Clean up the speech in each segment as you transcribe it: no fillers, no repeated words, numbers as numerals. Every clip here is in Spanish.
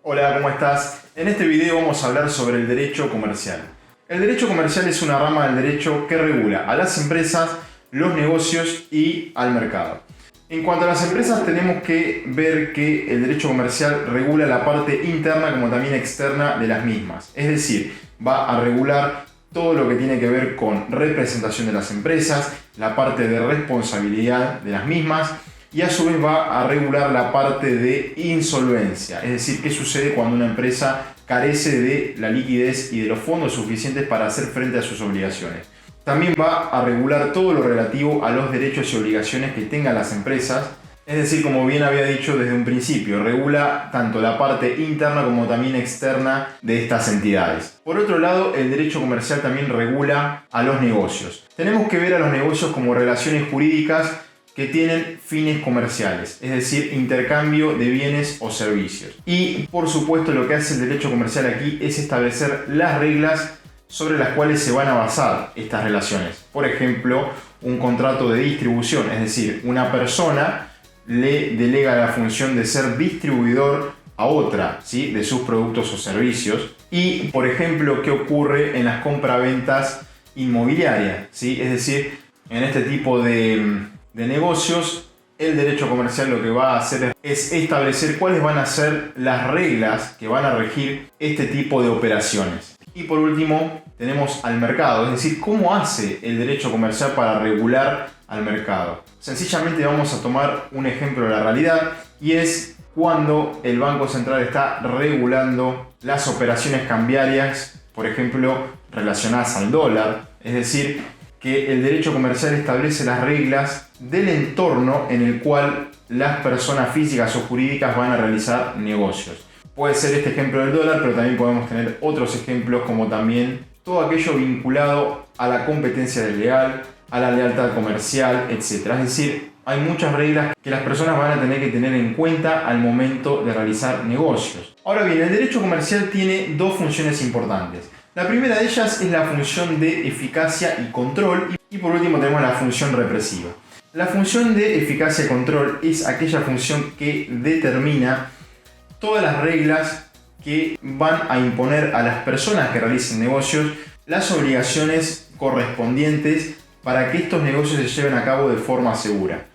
Hola, ¿cómo estás? En este video vamos a hablar sobre el derecho comercial. El derecho comercial es una rama del derecho que regula a las empresas, los negocios y al mercado. En cuanto a las empresas, tenemos que ver que el derecho comercial regula la parte interna como también externa de las mismas. Es decir, va a regular todo lo que tiene que ver con representación de las empresas, la parte de responsabilidad de las mismas, y a su vez va a regular la parte de insolvencia, es decir, qué sucede cuando una empresa carece de la liquidez y de los fondos suficientes para hacer frente a sus obligaciones. También va a regular todo lo relativo a los derechos y obligaciones que tengan las empresas, es decir, como bien había dicho desde un principio, regula tanto la parte interna como también externa de estas entidades. Por otro lado, el derecho comercial también regula a los negocios. Tenemos que ver a los negocios como relaciones jurídicas que tienen fines comerciales, es decir, intercambio de bienes o servicios. Y por supuesto lo que hace el derecho comercial aquí es establecer las reglas sobre las cuales se van a basar estas relaciones. Por ejemplo, un contrato de distribución, es decir, una persona le delega la función de ser distribuidor a otra, ¿sí?, de sus productos o servicios. Y, por ejemplo, ¿qué ocurre en las compraventas inmobiliarias? ¿Sí? Es decir, en este tipo de negocios, el derecho comercial lo que va a hacer es establecer cuáles van a ser las reglas que van a regir este tipo de operaciones. Y por último, tenemos al mercado, es decir, cómo hace el derecho comercial para regular al mercado. Sencillamente vamos a tomar un ejemplo de la realidad, y es cuando el Banco Central está regulando las operaciones cambiarias, por ejemplo, relacionadas al dólar, es decir, que el derecho comercial establece las reglas del entorno en el cual las personas físicas o jurídicas van a realizar negocios. Puede ser este ejemplo del dólar, pero también podemos tener otros ejemplos como también todo aquello vinculado a la competencia desleal, a la lealtad comercial, etc. Es decir, hay muchas reglas que las personas van a tener que tener en cuenta al momento de realizar negocios. Ahora bien, el derecho comercial tiene dos funciones importantes. La primera de ellas es la función de eficacia y control, y por último tenemos la función represiva. La función de eficacia y control es aquella función que determina todas las reglas que van a imponer a las personas que realicen negocios las obligaciones correspondientes para que estos negocios se lleven a cabo de forma segura.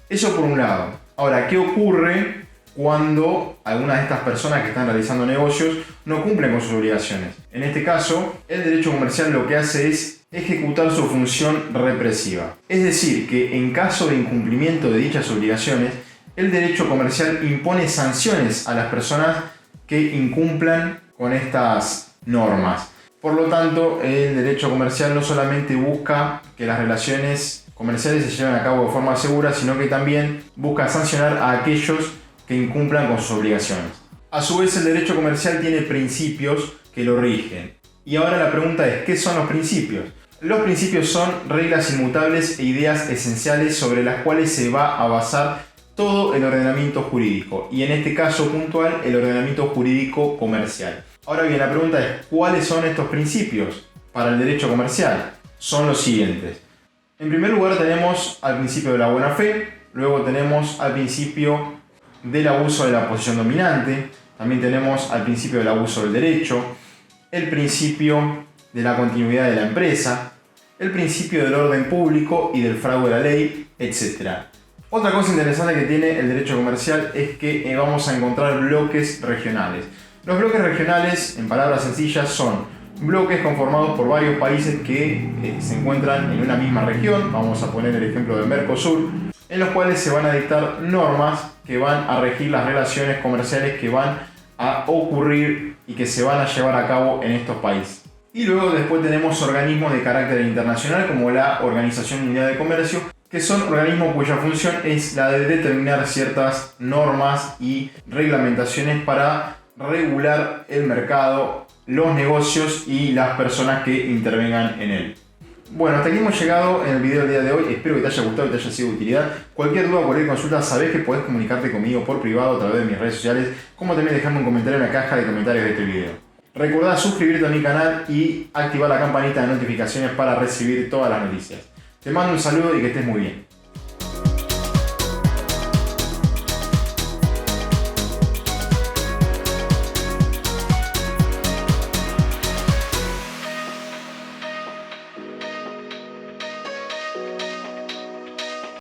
Eso por un lado. Ahora, ¿qué ocurre cuando algunas de estas personas que están realizando negocios no cumplen con sus obligaciones? En este caso, el derecho comercial lo que hace es ejecutar su función represiva. Es decir, que en caso de incumplimiento de dichas obligaciones, el derecho comercial impone sanciones a las personas que incumplan con estas normas. Por lo tanto, el derecho comercial no solamente busca que las relaciones comerciales se lleven a cabo de forma segura, sino que también busca sancionar a aquellos que incumplan con sus obligaciones. A su vez, el derecho comercial tiene principios que lo rigen. Y ahora la pregunta es, ¿qué son los principios? Los principios son reglas inmutables e ideas esenciales sobre las cuales se va a basar todo el ordenamiento jurídico, y en este caso puntual, el ordenamiento jurídico comercial. Ahora bien, la pregunta es, ¿cuáles son estos principios para el derecho comercial? Son los siguientes. En primer lugar tenemos al principio de la buena fe, luego tenemos al principio del abuso de la posición dominante, también tenemos al principio del abuso del derecho, el principio de la continuidad de la empresa, el principio del orden público y del fraude de la ley, etc. Otra cosa interesante que tiene el derecho comercial es que vamos a encontrar bloques regionales. Los bloques regionales, en palabras sencillas, son bloques conformados por varios países que se encuentran en una misma región. Vamos a poner el ejemplo del Mercosur, en los cuales se van a dictar normas que van a regir las relaciones comerciales que van a ocurrir y que se van a llevar a cabo en estos países. Y luego después tenemos organismos de carácter internacional como la Organización Mundial de Comercio, que son organismos cuya función es la de determinar ciertas normas y reglamentaciones para regular el mercado, los negocios y las personas que intervengan en él. Bueno, hasta aquí hemos llegado en el video del día de hoy. Espero que te haya gustado y te haya sido de utilidad. Cualquier duda o cualquier consulta, sabes que podés comunicarte conmigo por privado a través de mis redes sociales, como también dejarme un comentario en la caja de comentarios de este video. Recordá suscribirte a mi canal y activar la campanita de notificaciones para recibir todas las noticias. Te mando un saludo y que estés muy bien.